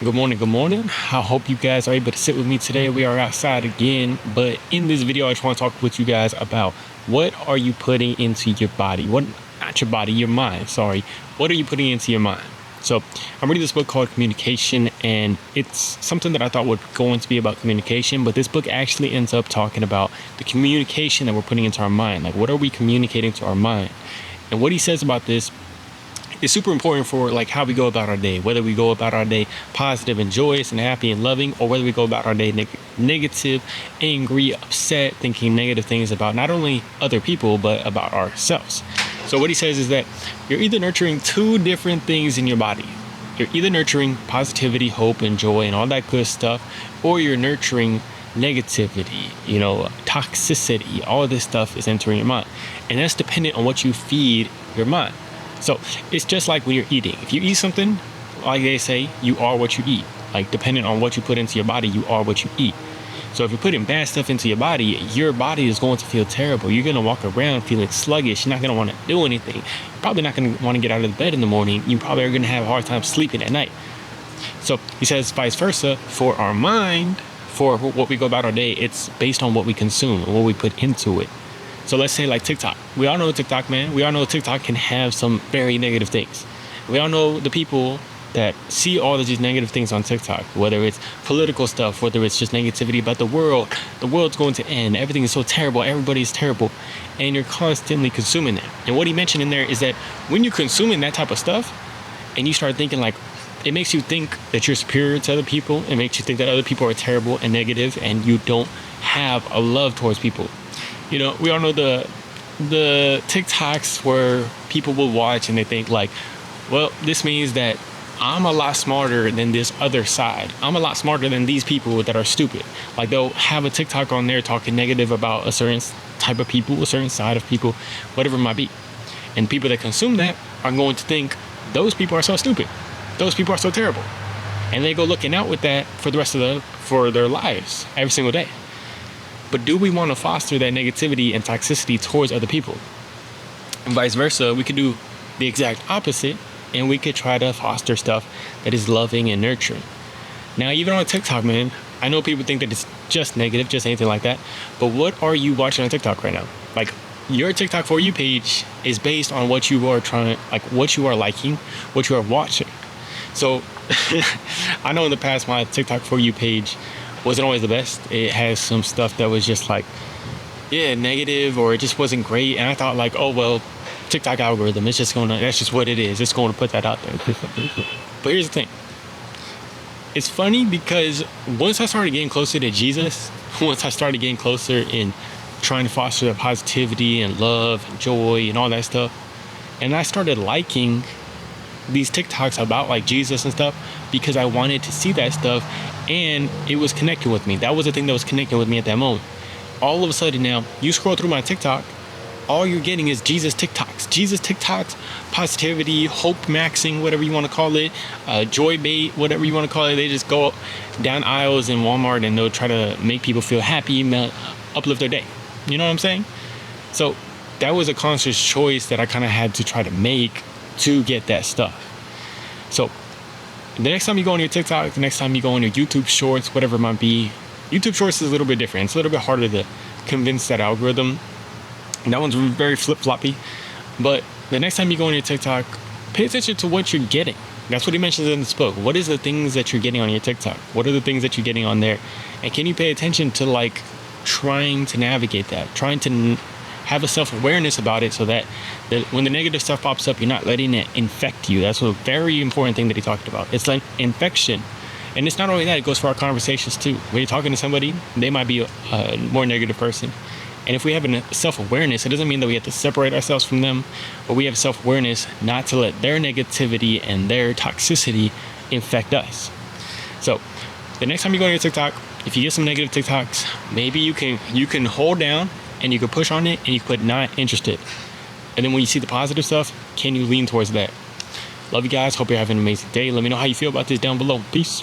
Good morning, good morning. I hope you guys are able to sit with me today. We are outside again, but in this video, I just want to talk with you guys about what are you putting into your body? Not your body, your mind, sorry. What are you putting into your mind? So I'm reading this book called Communication, and it's something that I thought was going to be about communication, but this book actually ends up talking about the communication that we're putting into our mind. Like, what are we communicating to our mind? And what he says about this is super important for like how we go about our day, whether we go about our day positive and joyous and happy and loving, or whether we go about our day negative, angry, upset, thinking negative things about not only other people but about ourselves. So what he says is that you're either nurturing two different things in your body. You're either nurturing positivity, hope, and joy and all that good stuff, or you're nurturing negativity, toxicity. All of this stuff is entering your mind, and that's dependent on what you feed your mind. So it's just like when you're eating. If you eat something, like they say, you are what you eat. Like, depending on what you put into your body, you are what you eat. So if you're putting bad stuff into your body is going to feel terrible. You're going to walk around feeling sluggish. You're not going to want to do anything. You're probably not going to want to get out of the bed in the morning. You probably are going to have a hard time sleeping at night. So he says vice versa for our mind, for what we go about our day, it's based on what we consume and what we put into it. So let's say like TikTok. We all know TikTok, man. We all know TikTok can have some very negative things. We all know the people that see all of these negative things on TikTok, whether it's political stuff, whether it's just negativity about the world. The world's going to end. Everything is so terrible. Everybody's terrible. And you're constantly consuming that. And what he mentioned in there is that when you're consuming that type of stuff and you start thinking like, it makes you think that you're superior to other people. It makes you think that other people are terrible and negative and you don't have a love towards people. We all know the TikToks where people will watch and they think like, well, this means that I'm a lot smarter than this other side. I'm a lot smarter than these people that are stupid. Like, they'll have a TikTok on there talking negative about a certain type of people, a certain side of people, whatever it might be. And people that consume that are going to think those people are so stupid. Those people are so terrible. And they go looking out with that for the rest of for their lives every single day. But do we want to foster that negativity and toxicity towards other people? And vice versa, we could do the exact opposite, and we could try to foster stuff that is loving and nurturing. Now, even on TikTok, man, I know people think that it's just negative, just anything like that. But what are you watching on TikTok right now? Like, your TikTok For You page is based on what you are what you are liking, what you are watching. So I know in the past, my TikTok For You page wasn't always the best. It has some stuff that was just like, negative, or it just wasn't great. And I thought like, oh, well, TikTok algorithm, that's just what it is. It's going to put that out there. But here's the thing. It's funny because once I started getting closer to Jesus, once I started getting closer in trying to foster the positivity and love and joy and all that stuff, and I started liking these TikToks about like Jesus and stuff because I wanted to see that stuff, and it was connecting with me. That was the thing that was connecting with me at that moment. All of a sudden now, you scroll through my TikTok, all you're getting is Jesus TikToks, positivity, hope maxing, whatever you want to call it, joy bait, whatever you want to call it. They just go down aisles in Walmart and they'll try to make people feel happy, uplift their day. You know what I'm saying? So that was a conscious choice that I kind of had to try to make to get that stuff. So the next time you go on your TikTok, the next time you go on your YouTube Shorts, whatever it might be, YouTube Shorts is a little bit different. It's a little bit harder to convince that algorithm. And that one's very flip-floppy. But the next time you go on your TikTok, pay attention to what you're getting. That's what he mentions in this book. What is the things that you're getting on your TikTok? What are the things that you're getting on there? And can you pay attention to like trying to navigate that, trying to have a self-awareness about it so that when the negative stuff pops up, you're not letting it infect you. That's a very important thing that he talked about. It's like infection. And it's not only that, it goes for our conversations too. When you're talking to somebody, they might be a more negative person. And if we have a self-awareness, it doesn't mean that we have to separate ourselves from them, but we have self-awareness not to let their negativity and their toxicity infect us. So the next time you go on your TikTok, if you get some negative TikToks, maybe you can hold down and you can push on it and you can put not interested. And then when you see the positive stuff, can you lean towards that? Love you guys. Hope you're having an amazing day. Let me know how you feel about this down below. Peace.